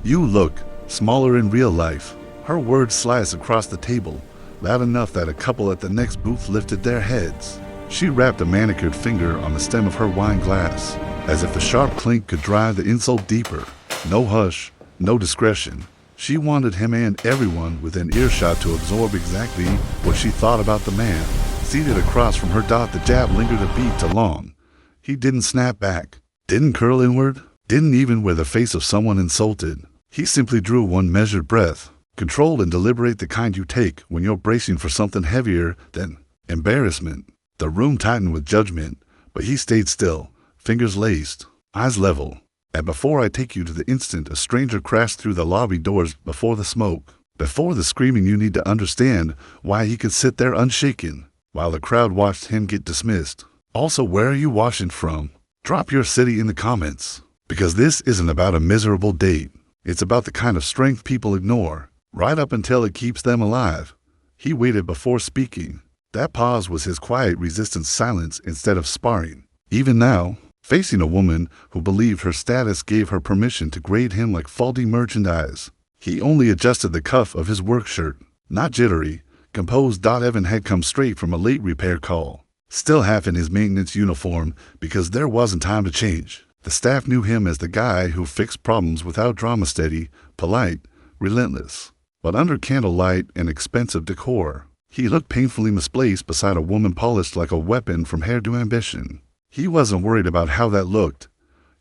You look smaller in real life. Her words sliced across the table, loud enough that a couple at the next booth lifted their heads. She wrapped a manicured finger on the stem of her wine glass, as if the sharp clink could drive the insult deeper. No hush, no discretion. She wanted him and everyone within earshot to absorb exactly what she thought about the man. Seated across from her dot, the jab lingered a beat too long. He didn't snap back, didn't curl inward, didn't even wear the face of someone insulted. He simply drew one measured breath, controlled and deliberate, the kind you take when you're bracing for something heavier than embarrassment. The room tightened with judgment, but he stayed still, fingers laced, eyes level. And before I take you to the instant a stranger crashed through the lobby doors, before the smoke, before the screaming, you need to understand why he could sit there unshaken, while the crowd watched him get dismissed. Also, where are you watching from? Drop your city in the comments, because this isn't about a miserable date. It's about the kind of strength people ignore, right up until it keeps them alive. He waited before speaking. That pause was his quiet resistance, silence instead of sparring. Even now, facing a woman who believed her status gave her permission to grade him like faulty merchandise, he only adjusted the cuff of his work shirt. Not jittery, composed. Evan had come straight from a late repair call, still half in his maintenance uniform because there wasn't time to change. The staff knew him as the guy who fixed problems without drama, steady, polite, relentless. But under candlelight and expensive decor, he looked painfully misplaced beside a woman polished like a weapon from hairdo ambition. He wasn't worried about how that looked.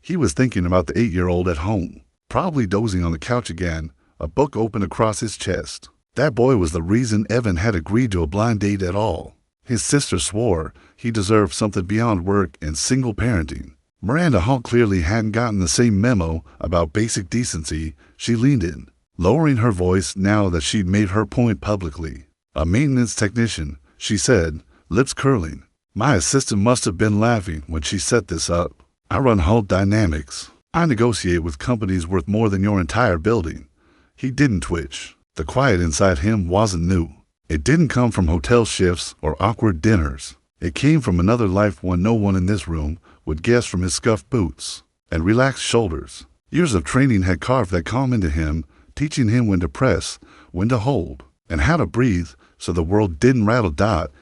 He was thinking about the 8-year-old at home, probably dozing on the couch again, a book open across his chest. That boy was the reason Evan had agreed to a blind date at all. His sister swore he deserved something beyond work and single parenting. Miranda Hall clearly hadn't gotten the same memo about basic decency. She leaned in, lowering her voice now that she'd made her point publicly. "A maintenance technician," she said, lips curling. "My assistant must have been laughing when she set this up. I run Hull Dynamics. I negotiate with companies worth more than your entire building." He didn't twitch. The quiet inside him wasn't new. It didn't come from hotel shifts or awkward dinners. It came from another life, one no one in this room would guess from his scuffed boots and relaxed shoulders. Years of training had carved that calm into him, teaching him when to press, when to hold, and how to breathe so the world didn't rattle.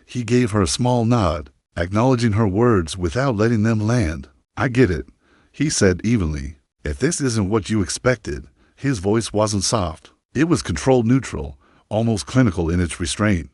He gave her a small nod, acknowledging her words without letting them land. "I get it," he said evenly. "If this isn't what you expected." His voice wasn't soft. It was controlled, neutral, almost clinical in its restraint.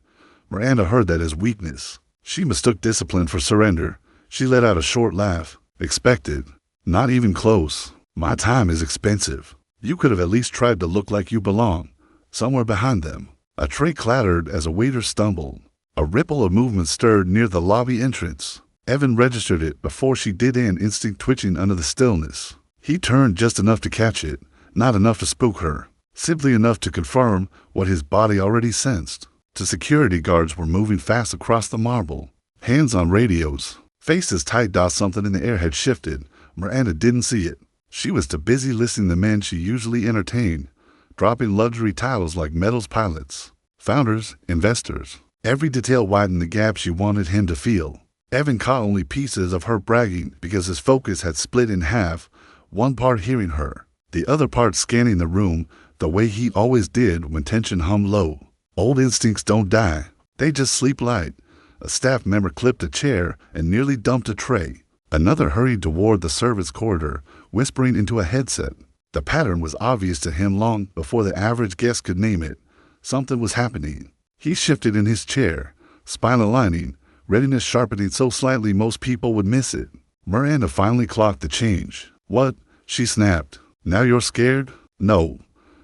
Miranda heard that as weakness. She mistook discipline for surrender. She let out a short laugh. "Expected? Not even close. My time is expensive. You could have at least tried to look like you belong somewhere behind them." A tray clattered as a waiter stumbled. A ripple of movement stirred near the lobby entrance. Evan registered it before she did, an instinct twitching under the stillness. He turned just enough to catch it, not enough to spook her, simply enough to confirm what his body already sensed. The security guards were moving fast across the marble, hands on radios, faces tight. Something in the air had shifted. Miranda didn't see it. She was too busy listening to men she usually entertained, dropping luxury titles like Metals pilots, founders, investors. Every detail widened the gap she wanted him to feel. Evan caught only pieces of her bragging because his focus had split in half, one part hearing her, the other part scanning the room the way he always did when tension hummed low. Old instincts don't die, they just sleep light. A staff member clipped a chair and nearly dumped a tray. Another hurried toward the service corridor, whispering into a headset. The pattern was obvious to him long before the average guest could name it. Something was happening. He shifted in his chair, spine aligning, readiness sharpening so slightly most people would miss it. Miranda finally clocked the change. "What?" she snapped. "Now you're scared?" "No,"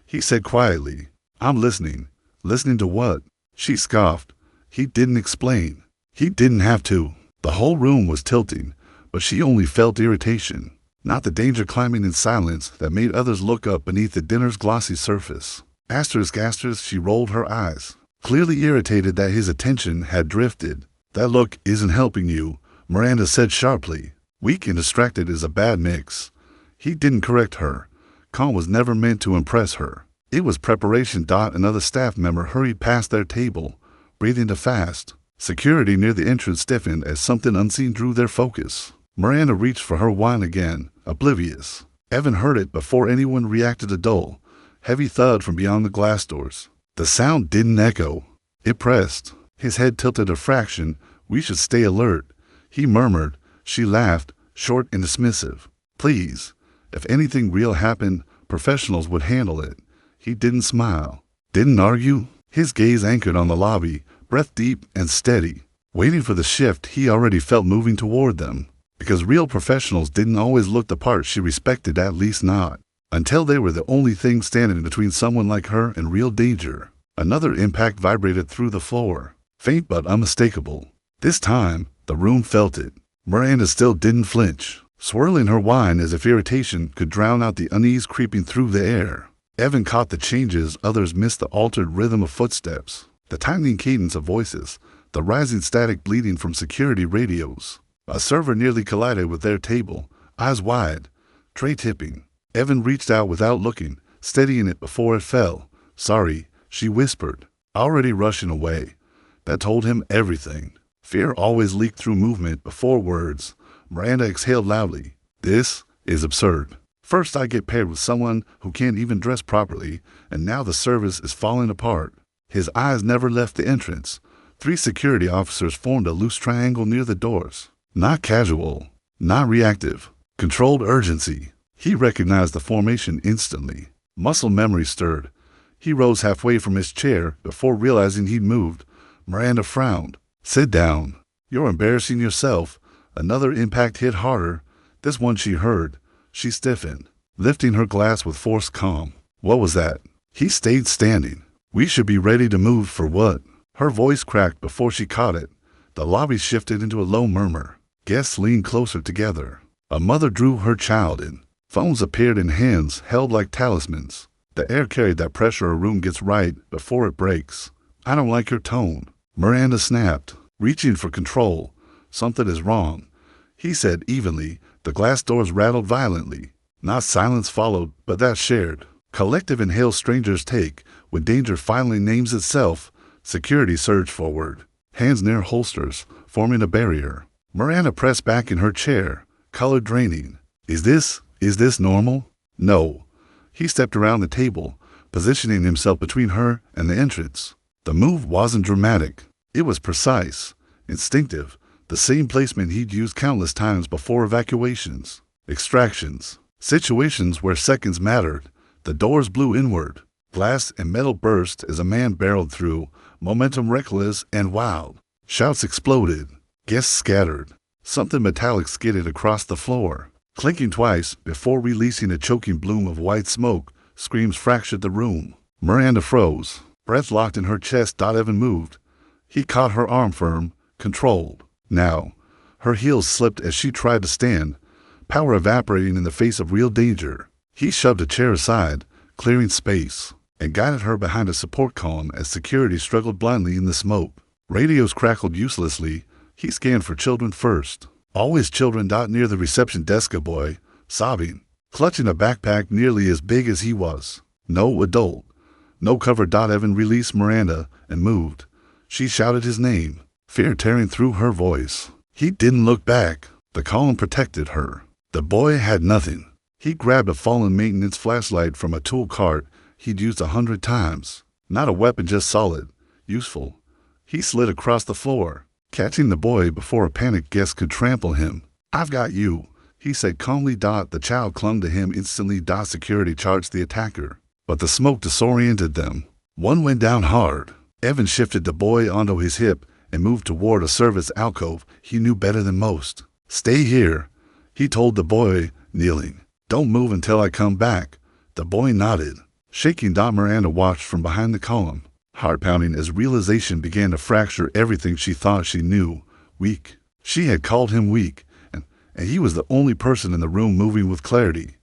he said quietly. "I'm listening." "Listening to what?" She scoffed. He didn't explain. He didn't have to. The whole room was tilting, but she only felt irritation, not the danger climbing in silence that made others look up beneath the dinner's glossy surface. Asterisk, she rolled her eyes, clearly irritated that his attention had drifted. "That look isn't helping you," Miranda said sharply. Weak and distracted is a bad mix. He didn't correct her. Calm was never meant to impress her. It was preparation. Another staff member hurried past their table, breathing too fast. Security near the entrance stiffened as something unseen drew their focus. Miranda reached for her wine again, oblivious. Evan heard it before anyone reacted. A dull, Heavy thud from beyond the glass doors. The sound didn't echo. It pressed. His head tilted a fraction. "We should stay alert," he murmured. She laughed, short and dismissive. "Please. If anything real happened, professionals would handle it." He didn't smile. Didn't argue. His gaze anchored on the lobby, breath deep and steady. Waiting for the shift he already felt moving toward them. Because real professionals didn't always look the part she respected, at least not. Until they were the only thing standing between someone like her and real danger. Another impact vibrated through the floor. Faint but unmistakable. This time, the room felt it. Miranda still didn't flinch, swirling her wine as if irritation could drown out the unease creeping through the air. Evan caught the changes, others missed the altered rhythm of footsteps, the tightening cadence of voices, the rising static bleeding from security radios. A server nearly collided with their table, eyes wide, tray tipping. Evan reached out without looking, steadying it before it fell. "Sorry," she whispered, already rushing away. That told him everything. Fear always leaked through movement before words. Miranda exhaled loudly. "This is absurd. First I get paired with someone who can't even dress properly, and now the service is falling apart." His eyes never left the entrance. 3 security officers formed a loose triangle near the doors. Not casual, not reactive, controlled urgency. He recognized the formation instantly. Muscle memory stirred. He rose halfway from his chair before realizing he'd moved. Miranda frowned. "Sit down. You're embarrassing yourself." Another impact hit harder. This one she heard. She stiffened, lifting her glass with forced calm. "What was that?" He stayed standing. "We should be ready to move for what?" Her voice cracked before she caught it. The lobby shifted into a low murmur. Guests leaned closer together. A mother drew her child in. Phones appeared in hands held like talismans. The air carried that pressure a room gets right before it breaks. "I don't like your tone." Miranda snapped, reaching for control. "Something is wrong," he said evenly. The glass doors rattled violently. Not silence followed, but that shared, collective inhale strangers take when danger finally names itself. Security surged forward, hands near holsters, forming a barrier. Miranda pressed back in her chair, color draining. Is this normal? No. He stepped around the table, positioning himself between her and the entrance. The move wasn't dramatic. It was precise, instinctive, the same placement he'd used countless times before evacuations, extractions, situations where seconds mattered. The doors blew inward. Glass and metal burst as a man barreled through, momentum reckless and wild. Shouts exploded. Guests scattered. Something metallic skidded across the floor, clinking twice before releasing a choking bloom of white smoke. Screams fractured the room. Miranda froze, breath locked in her chest. Evan moved. He caught her arm firm, controlled. Now, her heels slipped as she tried to stand, power evaporating in the face of real danger. He shoved a chair aside, clearing space, and guided her behind a support column as security struggled blindly in the smoke. Radios crackled uselessly. He scanned for children first. Always children. Near the reception desk, a boy, sobbing, clutching a backpack nearly as big as he was. No adult. No cover. Evan released Miranda and moved. She shouted his name, fear tearing through her voice. He didn't look back. The column protected her. The boy had nothing. He grabbed a fallen maintenance flashlight from a tool cart he'd used 100 times. Not a weapon, just solid, useful. He slid across the floor, catching the boy before a panicked guest could trample him. "I've got you," he said calmly. The child clung to him instantly. Security charged the attacker, but the smoke disoriented them. One went down hard. Evan shifted the boy onto his hip and moved toward a service alcove he knew better than most. "Stay here," he told the boy, kneeling. "Don't move until I come back." The boy nodded. Shaking, Miranda watched from behind the column, heart pounding as realization began to fracture everything she thought she knew. Weak. She had called him weak, and he was the only person in the room moving with clarity.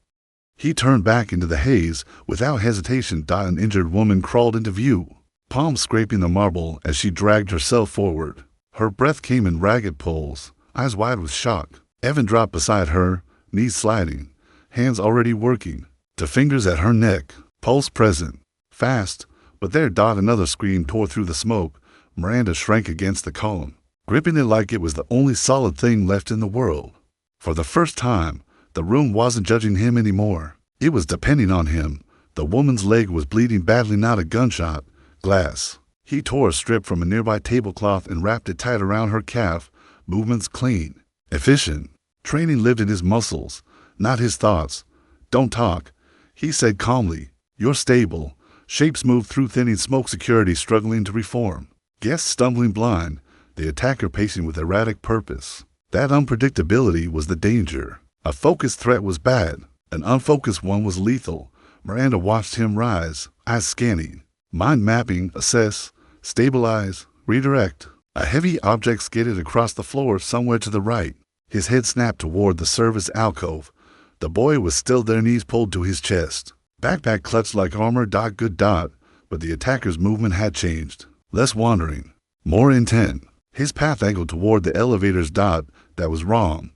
He turned back into the haze without hesitation. An injured woman crawled into view, palms scraping the marble as she dragged herself forward. Her breath came in ragged pulls, eyes wide with shock. Evan dropped beside her, knees sliding, hands already working, to fingers at her neck, pulse present, fast. But there, another scream tore through the smoke. Miranda shrank against the column, gripping it like it was the only solid thing left in the world. For the first time, the room wasn't judging him anymore. It was depending on him. The woman's leg was bleeding badly, not a gunshot. Glass. He tore a strip from a nearby tablecloth and wrapped it tight around her calf. Movements clean. Efficient. Training lived in his muscles, not his thoughts. Don't talk, he said calmly. You're stable. Shapes moved through thinning smoke, security struggling to reform. Guests stumbling blind, the attacker pacing with erratic purpose. That unpredictability was the danger. A focused threat was bad. An unfocused one was lethal. Miranda watched him rise, eyes scanning. Mind mapping, assess, stabilize, redirect. A heavy object skidded across the floor somewhere to the right. His head snapped toward the service alcove. The boy was still there, knees pulled to his chest. Backpack clutched like armor. Good dot. But the attacker's movement had changed. Less wandering. More intent. His path angled toward the elevator's dot. That was wrong.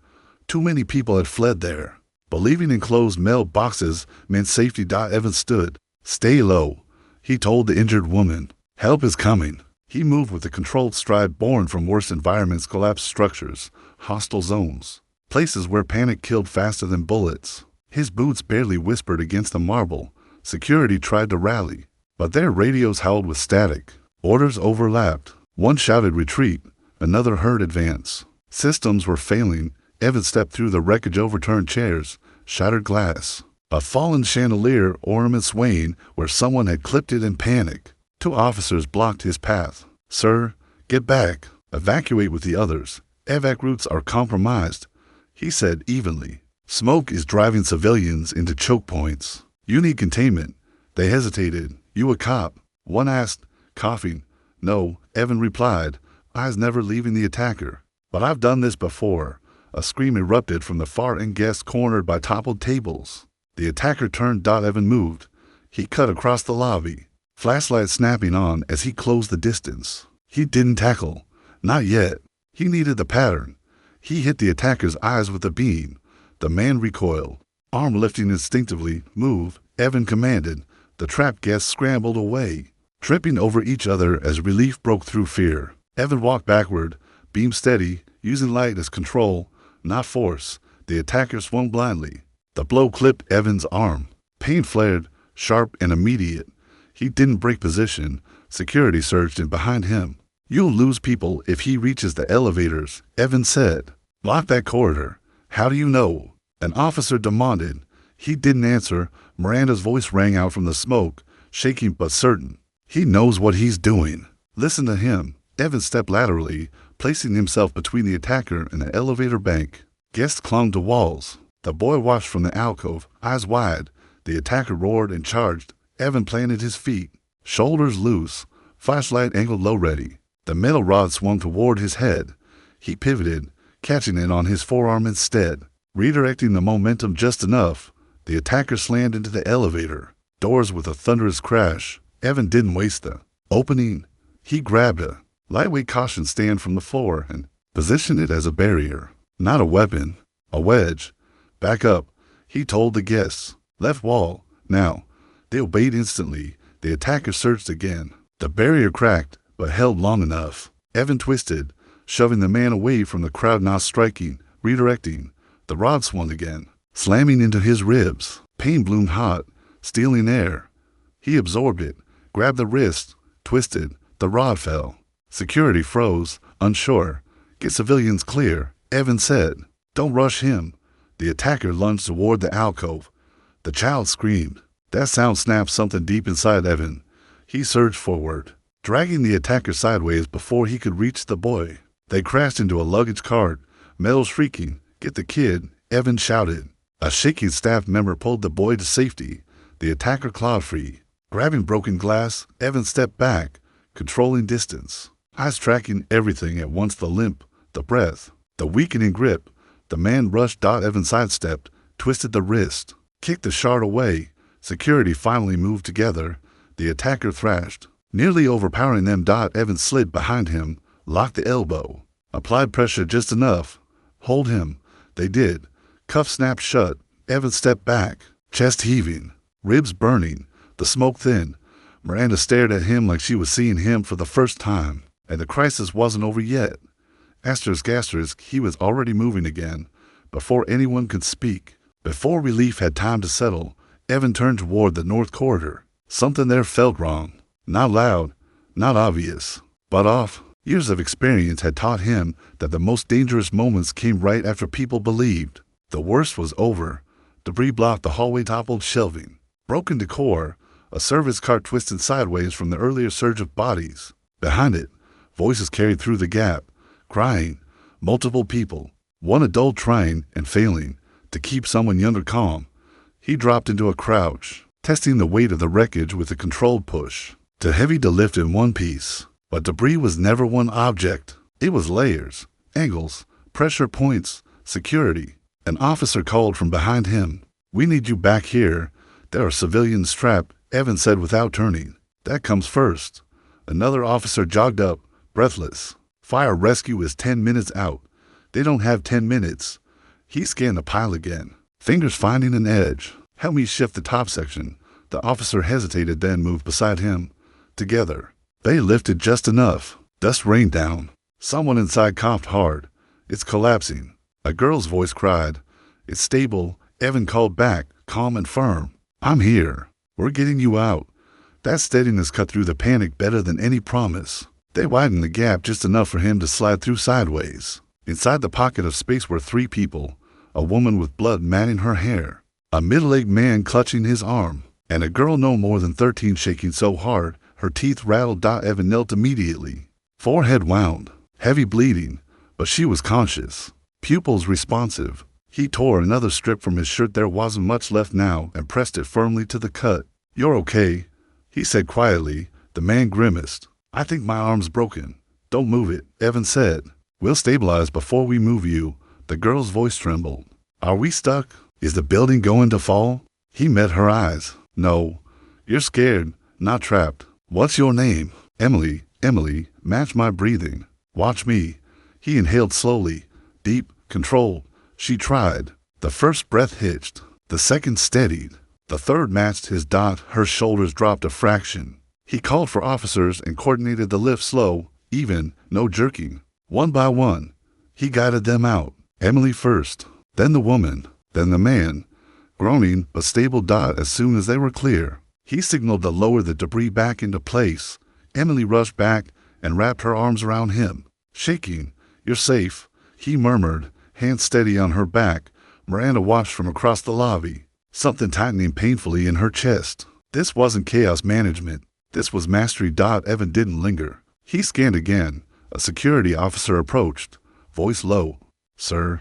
Too many people had fled there. Believing enclosed mailboxes meant safety. Evans stood. Stay low, he told the injured woman. Help is coming. He moved with a controlled stride born from worse environments, collapsed structures, hostile zones, places where panic killed faster than bullets. His boots barely whispered against the marble. Security tried to rally, but their radios howled with static. Orders overlapped. One shouted retreat, another heard advance. Systems were failing. Evans stepped through the wreckage, overturned chairs, shattered glass. A fallen chandelier, ornament swaying where someone had clipped it in panic. 2 officers blocked his path. Sir, get back. Evacuate with the others. Evac routes are compromised, he said evenly. Smoke is driving civilians into choke points. You need containment. They hesitated. You a cop? One asked, coughing. No, Evan replied, eyes never leaving the attacker. But I've done this before. A scream erupted from the far end, guests cornered by toppled tables. The attacker turned. Evan moved. He cut across the lobby, flashlight snapping on as he closed the distance. He didn't tackle. Not yet. He needed the pattern. He hit the attacker's eyes with a beam. The man recoiled, arm lifting instinctively. Move, Evan commanded. The trapped guests scrambled away, tripping over each other as relief broke through fear. Evan walked backward, beam steady, using light as control, not force. The attacker swung blindly. The blow clipped Evan's arm. Pain flared, sharp and immediate. He didn't break position. Security surged in behind him. You'll lose people if he reaches the elevators, Evan said. Block that corridor. How do you know? An officer demanded. He didn't answer. Miranda's voice rang out from the smoke, shaking but certain. He knows what he's doing. Listen to him. Evan stepped laterally, placing himself between the attacker and the elevator bank. Guests clung to walls. The boy watched from the alcove, eyes wide. The attacker roared and charged. Evan planted his feet, shoulders loose, flashlight angled low ready. The metal rod swung toward his head. He pivoted, catching it on his forearm instead. Redirecting the momentum just enough, the attacker slammed into the elevator. Doors with a thunderous crash. Evan didn't waste the opening. He grabbed a lightweight caution stand from the floor and positioned it as a barrier. Not a weapon, a wedge. Back up, he told the guests. Left wall, now. They obeyed instantly. The attacker surged again. The barrier cracked, but held long enough. Evan twisted, shoving the man away from the crowd, not striking, redirecting. The rod swung again, slamming into his ribs. Pain bloomed hot, stealing air. He absorbed it, grabbed the wrist, twisted. The rod fell. Security froze, unsure. Get civilians clear, Evan said. Don't rush him. The attacker lunged toward the alcove. The child screamed. That sound snapped something deep inside Evan. He surged forward, dragging the attacker sideways before he could reach the boy. They crashed into a luggage cart, metal shrieking. Get the kid, Evan shouted. A shaking staff member pulled the boy to safety. The attacker clawed free. Grabbing broken glass, Evan stepped back, controlling distance. Eyes tracking everything at once, the limp, the breath, the weakening grip. The man rushed. Evan sidestepped, twisted the wrist, kicked the shard away. Security finally moved together. The attacker thrashed, nearly overpowering them. Evan slid behind him, locked the elbow, applied pressure just enough. Hold him. They did. Cuff snapped shut. Evan stepped back, chest heaving, ribs burning, the smoke thin. Miranda stared at him like she was seeing him for the first time. And the crisis wasn't over yet. Asterisk, he was already moving again. Before anyone could speak, before relief had time to settle, Evan turned toward the north corridor. Something there felt wrong. Not loud, not obvious, but off. Years of experience had taught him that the most dangerous moments came right after people believed the worst was over. Debris blocked the hallway, toppled shelving. Broken decor, a service cart twisted sideways from the earlier surge of bodies. Behind it, voices carried through the gap, crying, multiple people, one adult trying and failing to keep someone younger calm. He dropped into a crouch, testing the weight of the wreckage with a controlled push. Too heavy to lift in one piece. But debris was never one object. It was layers, angles, pressure points, security. An officer called from behind him. "We need you back here. There are civilians strapped," Evan said without turning. "That comes first." Another officer jogged up, breathless. "Fire rescue is 10 minutes out." "They don't have 10 minutes. He scanned the pile again, fingers finding an edge. "Help me shift the top section." The officer hesitated, then moved beside him. Together, they lifted just enough. Dust rained down. Someone inside coughed hard. "It's collapsing." A girl's voice cried. "It's stable," Evan called back, calm and firm. "I'm here. We're getting you out." That steadiness cut through the panic better than any promise. They widened the gap just enough for him to slide through sideways. Inside the pocket of space were 3 people, a woman with blood matting her hair, a middle-aged man clutching his arm, and a girl no more than 13 shaking so hard her teeth rattled. Evan knelt immediately. Forehead wound, heavy bleeding, but she was conscious, pupils responsive. He tore another strip from his shirt, there wasn't much left now, and pressed it firmly to the cut. "You're okay," he said quietly. The man grimaced. "I think my arm's broken." "Don't move it," Evan said. "We'll stabilize before we move you." The girl's voice trembled. "Are we stuck? Is the building going to fall?" He met her eyes. "No. You're scared, not trapped." "What's your name?" "Emily." "Emily, match my breathing. Watch me." He inhaled slowly, deep, controlled. She tried. The first breath hitched. The second steadied. The third matched his dot. Her shoulders dropped a fraction. He called for officers and coordinated the lift, slow, even, no jerking. One by one, he guided them out. Emily first, then the woman, then the man. Groaning but stable. As soon as they were clear, he signaled to lower the debris back into place. Emily rushed back and wrapped her arms around him. Shaking, "You're safe," he murmured, hands steady on her back. Miranda watched from across the lobby, something tightening painfully in her chest. This wasn't chaos management. This was mastery. Evan didn't linger. He scanned again. A security officer approached, voice low. "Sir,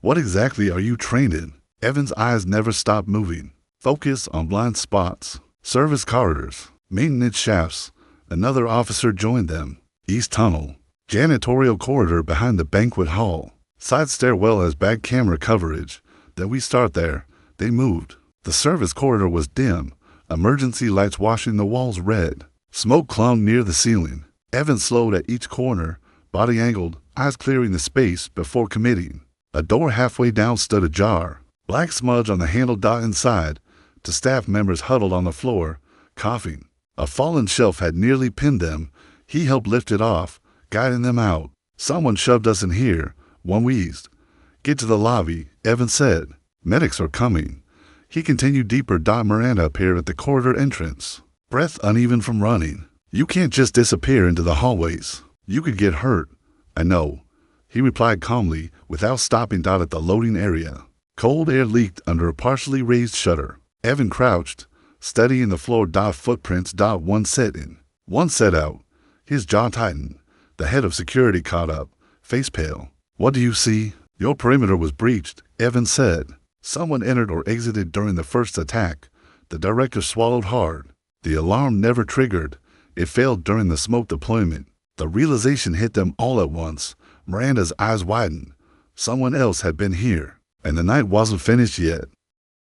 what exactly are you trained in?" Evan's eyes never stopped moving. Focus on blind spots. Service corridors, maintenance shafts. Another officer joined them. East tunnel, janitorial corridor behind the banquet hall. Side stairwell has back camera coverage. Then we start there. They moved. The service corridor was dim, emergency lights washing the walls red. Smoke clung near the ceiling. Evan slowed at each corner, body angled, eyes clearing the space before committing. A door halfway down stood ajar. Black smudge on the handle. Inside, to staff members huddled on the floor, coughing. A fallen shelf had nearly pinned them. He helped lift it off, guiding them out. "Someone shoved us in here," one wheezed. "Get to the lobby," Evan said. "Medics are coming." He continued deeper. Miranda appeared at the corridor entrance, breath uneven from running. "You can't just disappear into the hallways. You could get hurt." "I know," he replied calmly, without stopping. At the loading area, cold air leaked under a partially raised shutter. Evan crouched, studying the floor. Footprints. One set in, one set out. His jaw tightened. The head of security caught up, face pale. "What do you see?" "Your perimeter was breached," Evan said. "Someone entered or exited during the first attack." The director swallowed hard. The alarm never triggered. It failed during the smoke deployment. The realization hit them all at once. Miranda's eyes widened. Someone else had been here, and the night wasn't finished yet.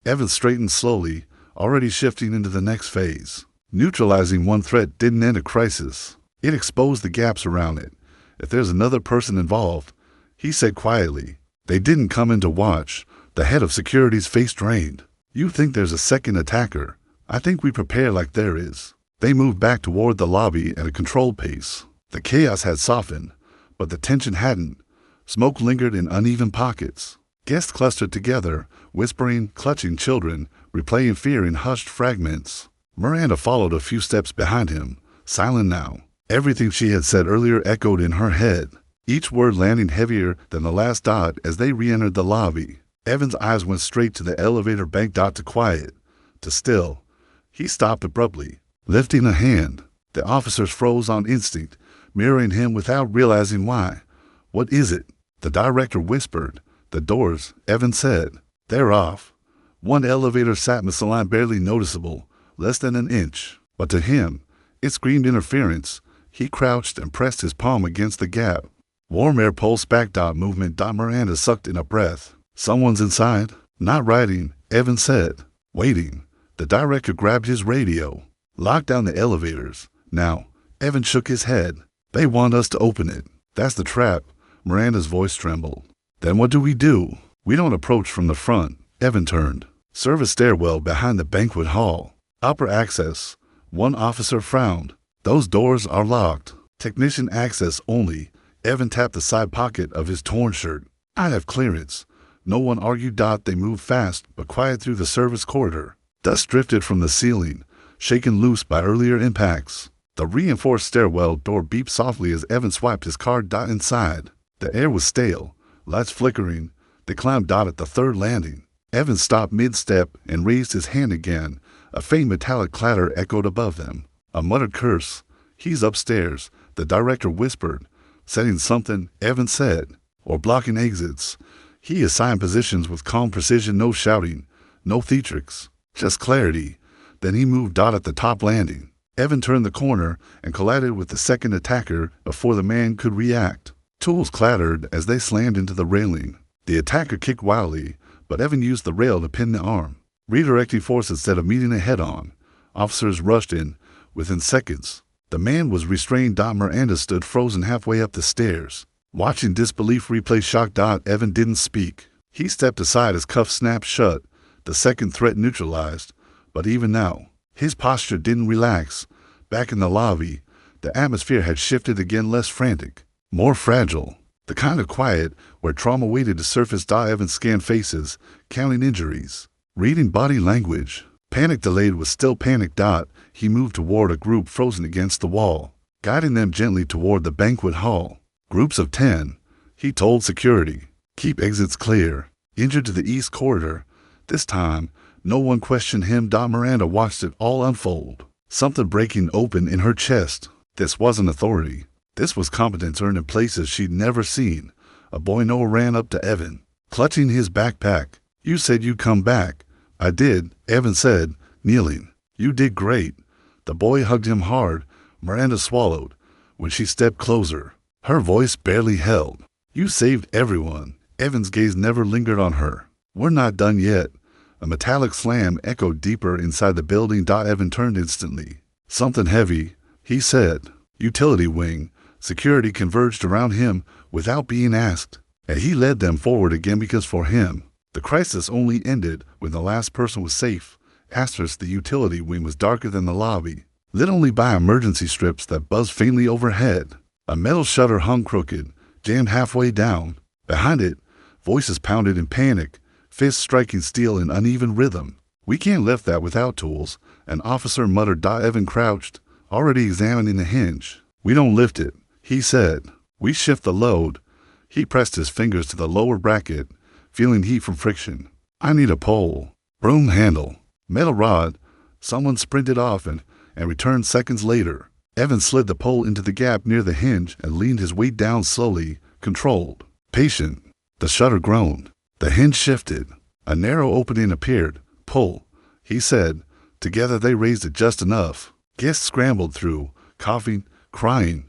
Evan straightened slowly, already shifting into the next phase. Neutralizing one threat didn't end a crisis. It exposed the gaps around it. "If there's another person involved," he said quietly. "They didn't come in to watch." The head of security's face drained. "You think there's a second attacker? I think we prepare like there is." They moved back toward the lobby at a controlled pace. The chaos had softened, but the tension hadn't. Smoke lingered in uneven pockets. Guests clustered together, whispering, clutching children, replaying fear in hushed fragments. Miranda followed a few steps behind him, silent now. Everything she had said earlier echoed in her head, each word landing heavier than the last dot as they re-entered the lobby. Evan's eyes went straight to the elevator bank dot to quiet, to still. He stopped abruptly, lifting a hand. The officers froze on instinct, mirroring him without realizing why. "What is it?" The director whispered. "The doors," Evan said. "They're off." One elevator sat misaligned, barely noticeable, less than an inch. But to him, it screamed interference. He crouched and pressed his palm against the gap. Warm air pulsed back. Movement. Miranda sucked in a breath. "Someone's inside." "Not writing," Evan said. "Waiting." The director grabbed his radio. "Lock down the elevators. Now." Evan shook his head. "They want us to open it." "That's the trap." Miranda's voice trembled. "Then what do? "We don't approach from the front." Evan turned. "Service stairwell behind the banquet hall. Upper access." One officer frowned. "Those doors are locked. Technician access only." Evan tapped the side pocket of his torn shirt. "I have clearance." No one argued. They moved fast but quiet through the service corridor. Dust drifted from the ceiling, shaken loose by earlier impacts. The reinforced stairwell door beeped softly as Evan swiped his card. Inside, the air was stale, lights flickering. They climbed at the third landing. Evan stopped mid-step and raised his hand again. A faint metallic clatter echoed above them. A muttered curse. "He's upstairs," the director whispered. "Setting something," Evan said. "Or blocking exits." He assigned positions with calm precision. No shouting, no theatrics, just clarity. Then he moved at the top landing. Evan turned the corner and collided with the second attacker before the man could react. Tools clattered as they slammed into the railing. The attacker kicked wildly, but Evan used the rail to pin the arm, redirecting force instead of meeting it head-on. Officers rushed in. Within seconds, the man was restrained. Miranda stood frozen halfway up the stairs, watching disbelief replay. Shocked. Evan didn't speak. He stepped aside as cuffs snapped shut, the second threat neutralized. But even now, his posture didn't relax. Back in the lobby, the atmosphere had shifted again, less frantic, more fragile. The kind of quiet where trauma waited to surface. Evan scanned faces, counting injuries, reading body language. Panic delayed was still panic. He moved toward a group frozen against the wall, guiding them gently toward the banquet hall. "Groups of 10, he told security. "Keep exits clear." Injured to the east corridor. This time, no one questioned him. Miranda watched it all unfold, something breaking open in her chest. This wasn't authority. This was competence earned in places she'd never seen. A boy Noah ran up to Evan, clutching his backpack. "You said you'd come back." "I did," Evan said, kneeling. "You did great." The boy hugged him hard. Miranda swallowed when she stepped closer. Her voice barely held. "You saved everyone." Evan's gaze never lingered on her. "We're not done yet." A metallic slam echoed deeper inside the building. Evan turned instantly. "Something heavy," he said. "Utility wing." Security converged around him without being asked, and he led them forward again because for him, the crisis only ended when the last person was safe. The utility wing was darker than the lobby, lit only by emergency strips that buzzed faintly overhead. A metal shutter hung crooked, jammed halfway down. Behind it, voices pounded in panic, fists striking steel in uneven rhythm. "We can't lift that without tools," an officer muttered. Evan crouched, already examining the hinge. "We don't lift it," he said. "We shift the load." He pressed his fingers to the lower bracket, feeling heat from friction. "I need a pole." Broom handle. Metal rod. Someone sprinted off and returned seconds later. Evan slid the pole into the gap near the hinge and leaned his weight down slowly, controlled, patient. The shutter groaned. The hinge shifted. A narrow opening appeared. "Pull," he said. Together they raised it just enough. Guests scrambled through, coughing, crying,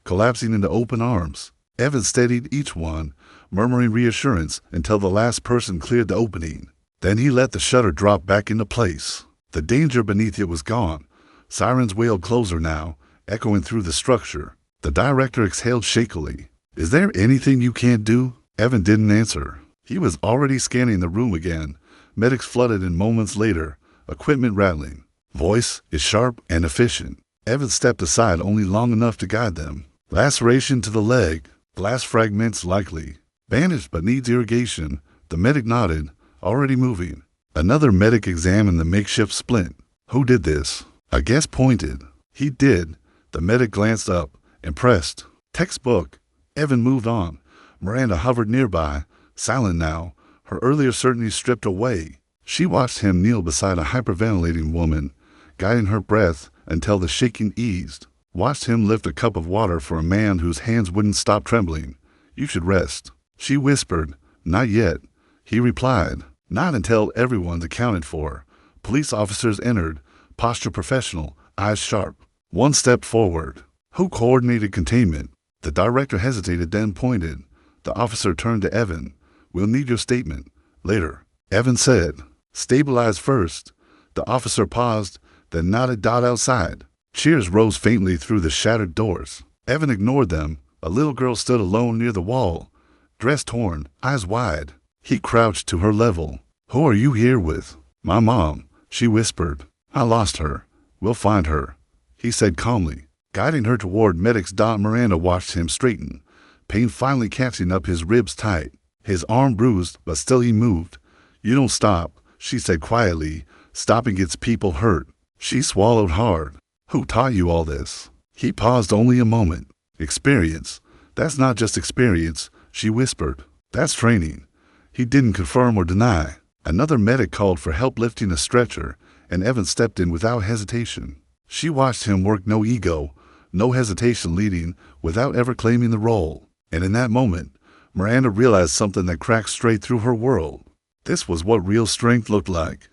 collapsing into open arms. Evan steadied each one, murmuring reassurance until the last person cleared the opening. Then he let the shutter drop back into place. The danger beneath it was gone. Sirens wailed closer now, echoing through the structure. The director exhaled shakily. "Is there anything you can't do?" Evan didn't answer. He was already scanning the room again. Medics flooded in moments later, equipment rattling. Voice is sharp and efficient. Evan stepped aside only long enough to guide them. Laceration to the leg, glass fragments likely. Bandaged but needs irrigation. The medic nodded, already moving. Another medic examined the makeshift splint. Who did this? A guest pointed. He did. The medic glanced up, impressed. Textbook. Evan moved on. Miranda hovered nearby, silent now, her earlier certainty stripped away. She watched him kneel beside a hyperventilating woman, guiding her breath until the shaking eased. Watched him lift a cup of water for a man whose hands wouldn't stop trembling. You should rest. She whispered. Not yet. He replied. Not until everyone's accounted for. Police officers entered, posture professional, eyes sharp. One stepped forward. Who coordinated containment? The director hesitated, then pointed. The officer turned to Evan. We'll need your statement. Later. Evan said. Stabilize first. The officer paused, then nodded. Outside. Cheers rose faintly through the shattered doors. Evan ignored them. A little girl stood alone near the wall, dress torn, eyes wide. He crouched to her level. Who are you here with? My mom, she whispered. I lost her. We'll find her, he said calmly, guiding her toward medics. Miranda watched him straighten, pain finally catching up his ribs tight. His arm bruised, but still he moved. You don't stop, she said quietly. Stopping gets people hurt. She swallowed hard. Who taught you all this? He paused only a moment. Experience. That's not just experience, she whispered. That's training. He didn't confirm or deny. Another medic called for help lifting a stretcher, and Evan stepped in without hesitation. She watched him work, no ego, no hesitation, leading without ever claiming the role. And in that moment, Miranda realized something that cracked straight through her world. This was what real strength looked like.